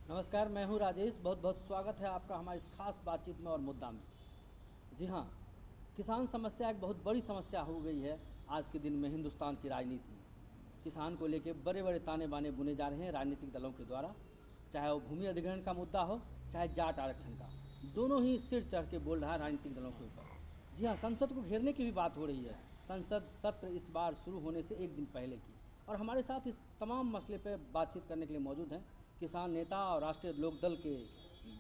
नमस्कार, मैं हूं राजेश। बहुत बहुत स्वागत है आपका हमारी इस खास बातचीत में और मुद्दा में। जी हाँ, किसान समस्या एक बहुत बड़ी समस्या हो गई है आज के दिन में हिंदुस्तान की राजनीति में। किसान को लेकर बड़े बड़े ताने बाने बुने जा रहे हैं राजनीतिक दलों के द्वारा, चाहे वो भूमि अधिग्रहण का मुद्दा हो, चाहे जाट आरक्षण का। दोनों ही सिर चढ़ के बोल रहा है राजनीतिक दलों के ऊपर। जी हाँ, संसद को घेरने की भी बात हो रही है। संसद सत्र इस बार शुरू होने से एक दिन पहले की। और हमारे साथ इस तमाम मसले पर बातचीत करने के लिए मौजूद हैं किसान नेता और राष्ट्रीय लोकदल के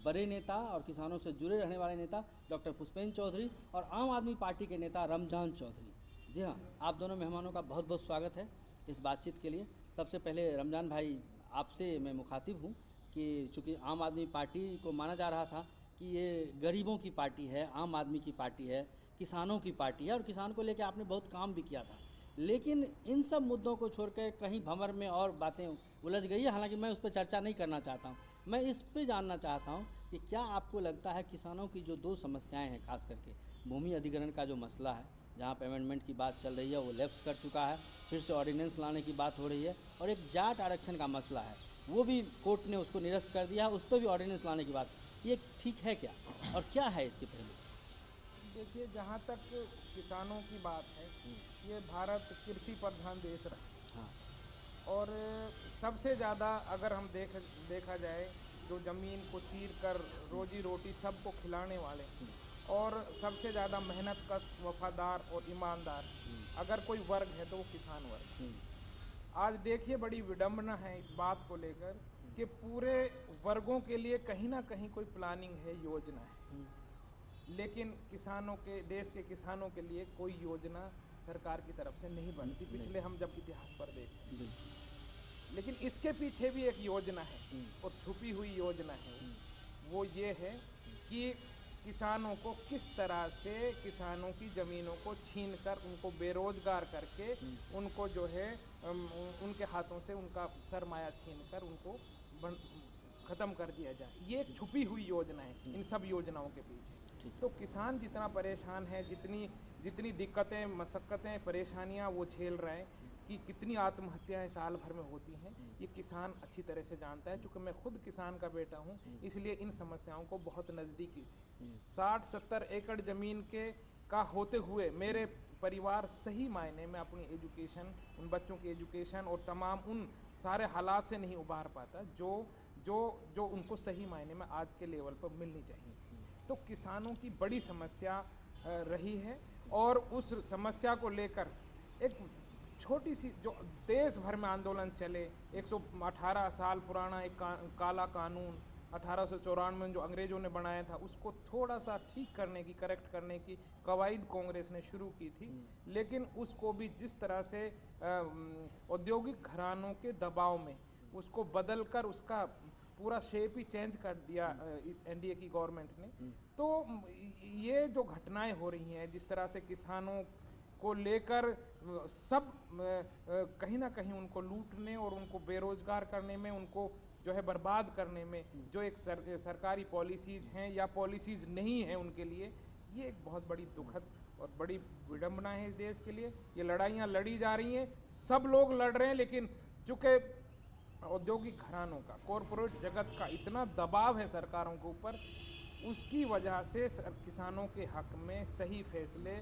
बड़े नेता और किसानों से जुड़े रहने वाले नेता डॉक्टर पुष्पेंद्र चौधरी और आम आदमी पार्टी के नेता रमजान चौधरी। जी हाँ, आप दोनों मेहमानों का बहुत बहुत स्वागत है इस बातचीत के लिए। सबसे पहले रमजान भाई, आपसे मैं मुखातिब हूँ कि चूँकि आम आदमी पार्टी को माना जा रहा था कि ये गरीबों की पार्टी है, आम आदमी की पार्टी है, किसानों की पार्टी है और किसान को लेकर आपने बहुत काम भी किया था, लेकिन इन सब मुद्दों को छोड़कर कहीं भंवर में और बातें उलझ गई है। हालांकि मैं उस पर चर्चा नहीं करना चाहता हूँ। मैं इस पे जानना चाहता हूँ कि क्या आपको लगता है किसानों की जो दो समस्याएं हैं, खास करके भूमि अधिग्रहण का जो मसला है, जहाँ पर अमेंडमेंट की बात चल रही है वो लैप्स कर चुका है, फिर से ऑर्डिनेंस लाने की बात हो रही है, और एक जाट आरक्षण का मसला है, वो भी कोर्ट ने उसको निरस्त कर दिया है, उस पर भी ऑर्डिनेंस लाने की बात। ये ठीक है क्या, और क्या है इसके पहलू? देखिए, जहाँ तक किसानों की बात है, ये भारत कृषि प्रधान देश रहा। हाँ। और सबसे ज़्यादा अगर हम देखा जाए, जो ज़मीन को चीर कर रोजी रोटी सबको खिलाने वाले और सबसे ज़्यादा मेहनत कश, वफादार और ईमानदार अगर कोई वर्ग है तो वो किसान वर्ग। आज देखिए, बड़ी विडंबना है इस बात को लेकर कि पूरे वर्गों के लिए कहीं ना कहीं कोई प्लानिंग है, योजना है, लेकिन किसानों के, देश के किसानों के लिए कोई योजना सरकार की तरफ से नहीं बनती। पिछले हम जब इतिहास पर देखें, लेकिन इसके पीछे भी एक योजना है और छुपी हुई योजना है। वो ये है कि किसानों को किस तरह से किसानों की ज़मीनों को छीनकर उनको बेरोजगार करके उनको जो है उनके हाथों से उनका सरमाया छीनकर उनको ख़त्म कर दिया जाए। ये एक छुपी हुई योजना है इन सब योजनाओं के पीछे। तो किसान जितना परेशान है, जितनी दिक्कतें, मशक्क़तें, परेशानियां वो झेल रहे हैं, कि कितनी आत्महत्याएं साल भर में होती हैं, ये किसान अच्छी तरह से जानता है। चूँकि मैं खुद किसान का बेटा हूँ, इसलिए इन समस्याओं को बहुत नज़दीकी से 60-70 एकड़ ज़मीन का होते हुए मेरे परिवार सही मायने में अपनी एजुकेशन, उन बच्चों की एजुकेशन और तमाम उन सारे हालात से नहीं उबार पाता जो उनको सही मायने में आज के लेवल पर मिलनी चाहिए। तो किसानों की बड़ी समस्या रही है, और उस समस्या को लेकर एक छोटी सी जो देश भर में आंदोलन चले, 118 साल पुराना एक काला कानून 1894 में जो अंग्रेज़ों ने बनाया था, उसको थोड़ा सा ठीक करने की, करेक्ट करने की कवायद कांग्रेस ने शुरू की थी, लेकिन उसको भी जिस तरह से औद्योगिक घरानों के दबाव में उसको बदलकर उसका पूरा शेप ही चेंज कर दिया इस एनडीए की गवर्नमेंट ने। तो ये जो घटनाएं हो रही हैं, जिस तरह से किसानों को लेकर सब कहीं ना कहीं उनको लूटने और उनको बेरोजगार करने में, उनको जो है बर्बाद करने में जो एक सरकारी पॉलिसीज़ हैं या पॉलिसीज़ नहीं हैं उनके लिए, ये एक बहुत बड़ी दुखद और बड़ी विडंबना है इस देश के लिए। ये लड़ाइयाँ लड़ी जा रही हैं, सब लोग लड़ रहे हैं, लेकिन चूँकि औद्योगिक घरानों का, कॉरपोरेट जगत का इतना दबाव है सरकारों के ऊपर, उसकी वजह से किसानों के हक में सही फैसले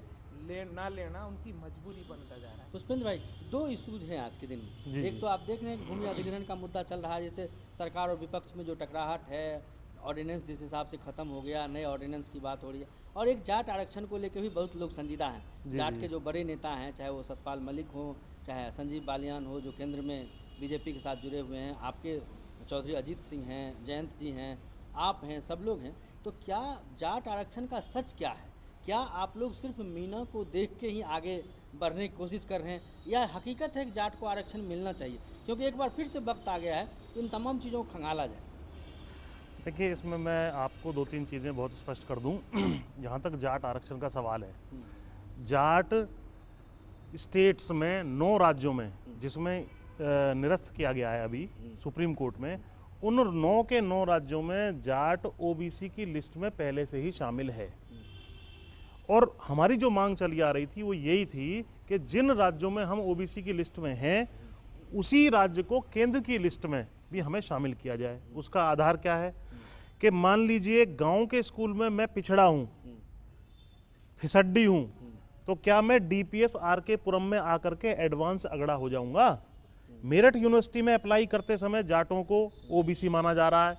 ना लेना उनकी मजबूरी बनता जा रहा है। पुष्पेंद्र भाई, दो इशूज हैं आज के दिन में। एक तो आप देख रहे हैं कि भूमि अधिग्रहण का मुद्दा चल रहा है, जैसे सरकार और विपक्ष में जो टकराहट है, ऑर्डिनेंस जिस हिसाब से ख़त्म हो गया, नए ऑर्डिनेंस की बात हो रही है, और एक जाट आरक्षण को लेकर भी बहुत लोग संजीदा हैं। जाट के जो बड़े नेता हैं, चाहे वो सतपाल मलिक हो, चाहे संजीव बालियान हो, जो केंद्र में बीजेपी के साथ जुड़े हुए हैं, आपके चौधरी अजीत सिंह हैं, जयंत जी हैं, आप हैं, सब लोग हैं। तो क्या जाट आरक्षण का सच क्या है? क्या आप लोग सिर्फ मीना को देख के ही आगे बढ़ने की कोशिश कर रहे हैं, या हकीकत है कि जाट को आरक्षण मिलना चाहिए? क्योंकि एक बार फिर से वक्त आ गया है इन तमाम चीज़ों को खंगाला जाए। देखिए, इसमें मैं आपको 2-3 चीज़ें बहुत स्पष्ट कर दूं। जहाँ तक जाट आरक्षण का सवाल है, जाट स्टेट्स में 9 राज्यों में, जिसमें निरस्त किया गया है अभी सुप्रीम कोर्ट में, उन 9 के 9 राज्यों में जाट ओबीसी की लिस्ट में पहले से ही शामिल है। और हमारी जो मांग चली आ रही थी वो यही थी कि जिन राज्यों में हम ओबीसी की लिस्ट में हैं, उसी राज्य को केंद्र की लिस्ट में भी हमें शामिल किया जाए। उसका आधार क्या है कि मान लीजिए गांव के स्कूल में मैं पिछड़ा हूँ, फिसड्डी हूँ, तो क्या मैं डीपीएस आरके पुरम में आकर के एडवांस अगड़ा हो जाऊंगा? मेरठ यूनिवर्सिटी में अप्लाई करते समय जाटों को ओबीसी माना जा रहा है,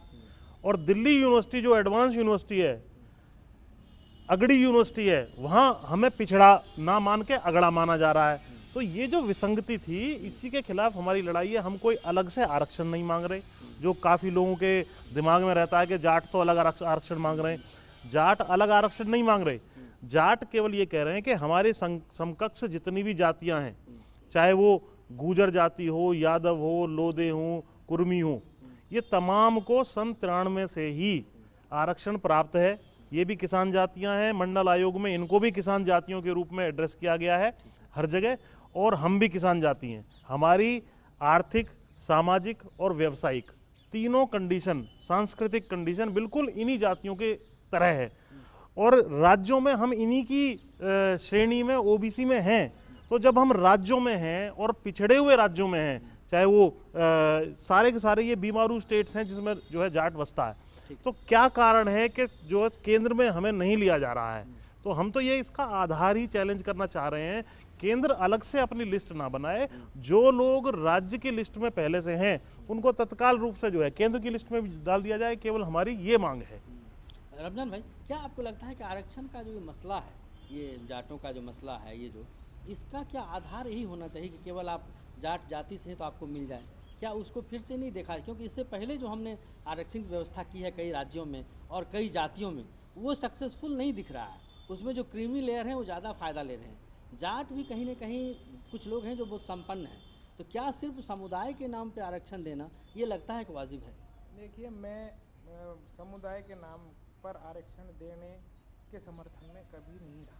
और दिल्ली यूनिवर्सिटी जो एडवांस यूनिवर्सिटी है, अगड़ी यूनिवर्सिटी है, वहाँ हमें पिछड़ा ना मान के अगड़ा माना जा रहा है। तो ये जो विसंगति थी, इसी के खिलाफ हमारी लड़ाई है। हम कोई अलग से आरक्षण नहीं मांग रहे, जो काफ़ी लोगों के दिमाग में रहता है कि जाट तो अलग आरक्षण मांग रहे हैं। जाट अलग आरक्षण नहीं मांग रहे, जाट केवल ये कह रहे हैं कि हमारे समकक्ष जितनी भी जातियां हैं, चाहे वो गुर्जर जाति हो, यादव हो, लोधे हो, कुर्मी हो, ये तमाम को सन 93 से ही आरक्षण प्राप्त है। ये भी किसान जातियां हैं, मंडल आयोग में इनको भी किसान जातियों के रूप में एड्रेस किया गया है हर जगह, और हम भी किसान जाति हैं। हमारी आर्थिक, सामाजिक और व्यावसायिक तीनों कंडीशन, सांस्कृतिक कंडीशन बिल्कुल इन्हीं जातियों के तरह है, और राज्यों में हम इन्हीं की श्रेणी में ओबीसी में हैं। तो जब हम राज्यों में हैं और पिछड़े हुए राज्यों में हैं, चाहे वो सारे के सारे ये बीमारू स्टेट्स हैं जिसमें जो है जाट बसता है, तो क्या कारण है कि जो केंद्र में हमें नहीं लिया जा रहा है? तो हम तो ये इसका आधार ही चैलेंज करना चाह रहे हैं। केंद्र अलग से अपनी लिस्ट ना बनाए, जो लोग राज्य की लिस्ट में पहले से हैं उनको तत्काल रूप से जो है केंद्र की लिस्ट में भी डाल दिया जाए। केवल हमारी ये मांग है। रमजान भाई, क्या आपको लगता है कि आरक्षण का जो मसला है, ये जाटों का जो मसला है, ये जो इसका क्या आधार यही होना चाहिए कि केवल आप जाट जाति से तो आपको मिल जाए? क्या उसको फिर से नहीं देखा? क्योंकि इससे पहले जो हमने आरक्षण की व्यवस्था की है कई राज्यों में और कई जातियों में, वो सक्सेसफुल नहीं दिख रहा है। उसमें जो क्रीमी लेयर हैं वो ज़्यादा फ़ायदा ले रहे हैं। जाट भी कहीं ना कहीं कुछ लोग हैं जो बहुत संपन्न हैं। तो क्या सिर्फ समुदाय के नाम पे आरक्षण देना ये लगता है कि वाजिब है? देखिए, मैं समुदाय के नाम पर आरक्षण देने के समर्थन में कभी नहीं रहा,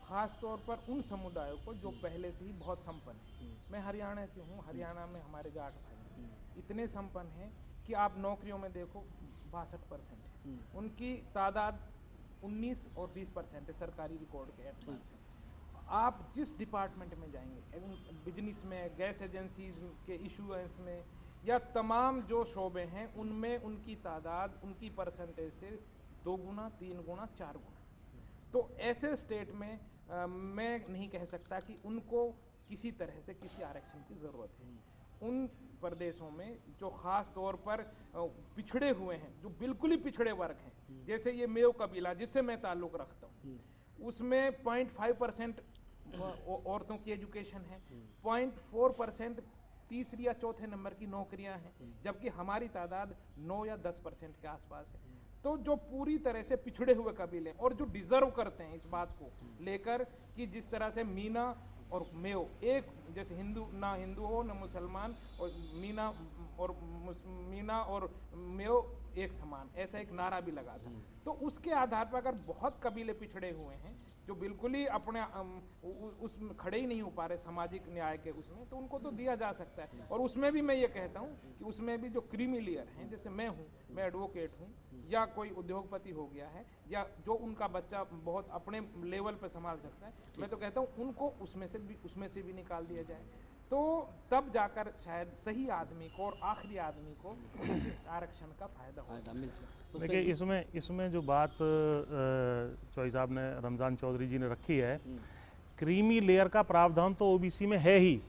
ख़ास तौर पर उन समुदायों को जो पहले से ही बहुत संपन्न हैं। मैं हरियाणा से हूँ, हरियाणा में हमारे जाट भाई इतने संपन्न हैं कि आप नौकरियों में देखो 62% है, उनकी तादाद 19 और 20% है सरकारी रिकॉर्ड के एतबार से। आप जिस डिपार्टमेंट में जाएंगे, बिजनेस में, गैस एजेंसीज के इशूएंस में, या तमाम जो शोबे हैं उनमें उनकी तादाद उनकी परसेंटेज से 2 गुना, 3 गुना, 4 गुना। तो ऐसे स्टेट में मैं नहीं कह सकता कि उनको किसी तरह से किसी आरक्षण की ज़रूरत है। उन प्रदेशों में जो ख़ास तौर पर पिछड़े हुए हैं, जो बिल्कुल ही पिछड़े वर्ग हैं, जैसे ये मेव कबीला जिससे मैं ताल्लुक़ रखता हूँ, उसमें 0.5% औरतों की एजुकेशन है, 0.4% तीसरी या चौथे नंबर की नौकरियां हैं, जबकि हमारी तादाद 9 या 10% के आसपास है। तो जो पूरी तरह से पिछड़े हुए कबीले और जो डिज़र्व करते हैं इस बात को लेकर कि जिस तरह से मीना और मेव एक जैसे, हिंदू ना हिंदू हो ना मुसलमान, और मीना और मेव एक समान, ऐसा एक नारा भी लगा था। तो उसके आधार पर अगर बहुत कबीले पिछड़े हुए हैं जो बिल्कुल ही अपने उसमें खड़े ही नहीं हो पा रहे सामाजिक न्याय के उसमें, तो उनको तो दिया जा सकता है। और उसमें भी मैं ये कहता हूँ कि उसमें भी जो क्रीमी लेयर हैं, जैसे मैं हूँ, मैं एडवोकेट हूँ, या कोई उद्योगपति हो गया है, या जो उनका बच्चा बहुत अपने लेवल पर संभाल सकता है, मैं तो कहता हूँ उनको उसमें से भी निकाल दिया जाए। तो तब जाकर शायद सही आदमी को और आखिरी आदमी को इस आरक्षण का फायदा हो। देखिए, इसमें जो बात चौधरी साहब ने, रमज़ान चौधरी जी ने रखी है, क्रीमी लेयर का प्रावधान तो ओबीसी में है ही,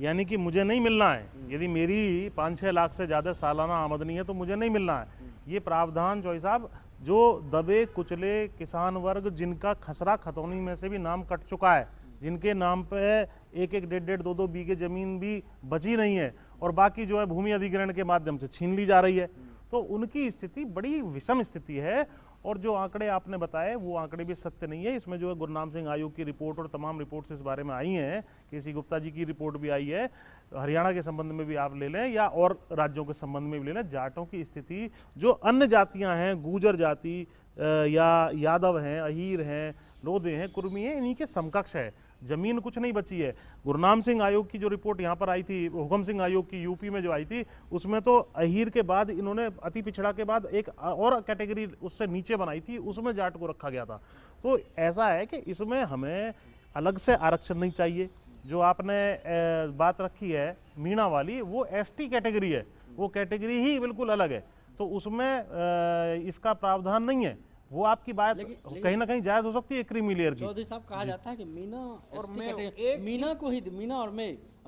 यानी कि मुझे नहीं मिलना है। यदि मेरी 5-6 लाख से ज़्यादा सालाना आमदनी है तो मुझे नहीं मिलना है। ये प्रावधान चौधरी साहब जो दबे कुचले किसान वर्ग, जिनका खसरा खतौनी में से भी नाम कट चुका है, जिनके नाम पे 1-1, 1.5-1.5, 2-2 बीघे ज़मीन भी बची नहीं है, और बाकी जो है भूमि अधिग्रहण के माध्यम से छीन ली जा रही है, तो उनकी स्थिति बड़ी विषम स्थिति है। और जो आंकड़े आपने बताए वो आंकड़े भी सत्य नहीं है। इसमें जो है गुरनाम सिंह आयोग की रिपोर्ट और तमाम रिपोर्ट्स इस बारे में आई हैं, केसी गुप्ता जी की रिपोर्ट भी आई है, हरियाणा के संबंध में भी आप ले लें या और राज्यों के संबंध में भी ले लें, जाटों की स्थिति जो अन्य जातियां हैं, गुर्जर जाति या यादव हैं, अहीर हैं, लोधे हैं, कुर्मी हैं, इन्हीं के समकक्ष है। ज़मीन कुछ नहीं बची है। गुरनाम सिंह आयोग की जो रिपोर्ट यहाँ पर आई थी, हुकम सिंह आयोग की यूपी में जो आई थी, उसमें तो अहीर के बाद इन्होंने अति पिछड़ा के बाद एक और कैटेगरी उससे नीचे बनाई थी, उसमें जाट को रखा गया था। तो ऐसा है कि इसमें हमें अलग से आरक्षण नहीं चाहिए। जो आपने बात रखी है मीणा वाली, वो एसटी कैटेगरी है, वो कैटेगरी ही बिल्कुल अलग है, तो उसमें इसका प्रावधान नहीं है। वो आपकी बात कहीं ना कहीं जायज हो सकती है क्रीमी लेयर की। चौधरी साहब, कहा जाता है कि मीना और ST मैं कैटेगरी,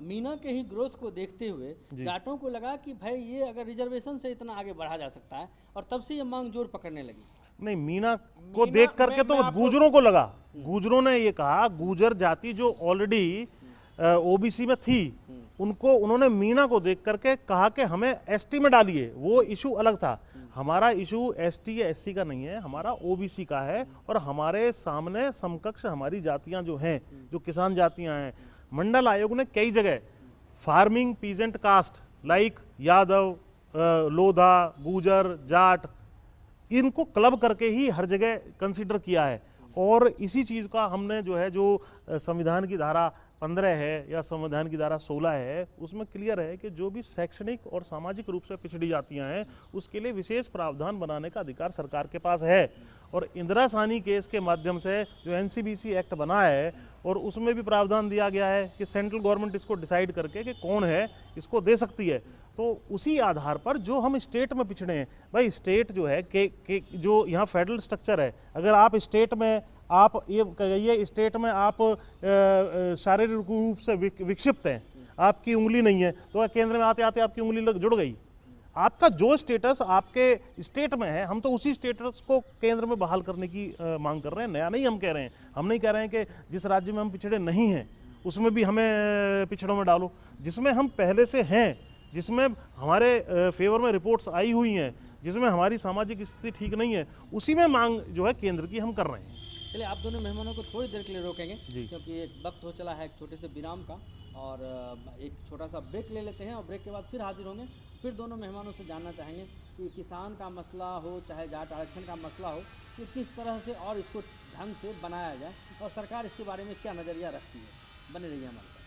मीना के ही ग्रोथ को देखते हुए जाटों को लगा कि भाई ये अगर रिजर्वेशन से इतना आगे बढ़ा जा सकता है, और तब से ये मांग जोर पकड़ने लगी। नहीं, मीना को देख करके तो गूजरों को लगा, गूजरों ने ये कहा, गूजर जाति जो ऑलरेडी ओबीसी में थी, उनको उन्होंने मीना को देख करके कहा कि हमें एसटी में डालिए। वो इशू अलग था। हमारा इशू एसटी या एससी का नहीं है, हमारा ओबीसी का है। और हमारे सामने समकक्ष हमारी जातियां जो हैं, जो किसान जातियां हैं, मंडल आयोग ने कई जगह farming peasant caste like Yadav, Lodha, Gujjar, Jat, इनको क्लब करके ही हर जगह कंसीडर किया है। और इसी चीज़ का हमने जो है, जो संविधान की धारा 15 है या संविधान की धारा 16 है, उसमें क्लियर है कि जो भी शैक्षणिक और सामाजिक रूप से पिछड़ी जातियां हैं, उसके लिए विशेष प्रावधान बनाने का अधिकार सरकार के पास है। और इंदिरा साहनी केस के माध्यम से जो एनसीबीसी एक्ट बना है, और उसमें भी प्रावधान दिया गया है कि सेंट्रल गवर्नमेंट इसको डिसाइड करके कि कौन है इसको दे सकती है। तो उसी आधार पर जो हम स्टेट में पिछड़े हैं, भाई स्टेट जो है के जो यहाँ फेडरल स्ट्रक्चर है, अगर आप स्टेट में आप ये कहिए स्टेट में आप शारीरिक रूप से विक्षिप्त हैं, आपकी उंगली नहीं है, तो केंद्र में आते आते आपकी उंगली जुड़ गई। आपका जो स्टेटस आपके स्टेट में है, हम तो उसी स्टेटस को केंद्र में बहाल करने की मांग कर रहे हैं। नया नहीं हम कह रहे हैं। हम नहीं कह रहे हैं कि जिस राज्य में हम पिछड़े नहीं हैं उसमें भी हमें पिछड़ों में डालो। जिसमें हम पहले से हैं, जिसमें हमारे फेवर में रिपोर्ट्स आई हुई हैं, जिसमें हमारी सामाजिक स्थिति ठीक नहीं है, उसी में मांग जो है केंद्र की हम कर रहे हैं। चलिए, आप दोनों मेहमानों को थोड़ी देर के लिए रोकेंगे, जी। क्योंकि एक वक्त हो चला है एक छोटे से विराम का, और एक छोटा सा ब्रेक ले लेते हैं, और ब्रेक के बाद फिर हाजिर होंगे। फिर दोनों मेहमानों से जानना चाहेंगे कि किसान का मसला हो चाहे जाट आरक्षण का मसला हो, कि किस तरह से और इसको ढंग से बनाया जाए, और सरकार इसके बारे में क्या नज़रिया रखती है। बने रहिए हमारे साथ।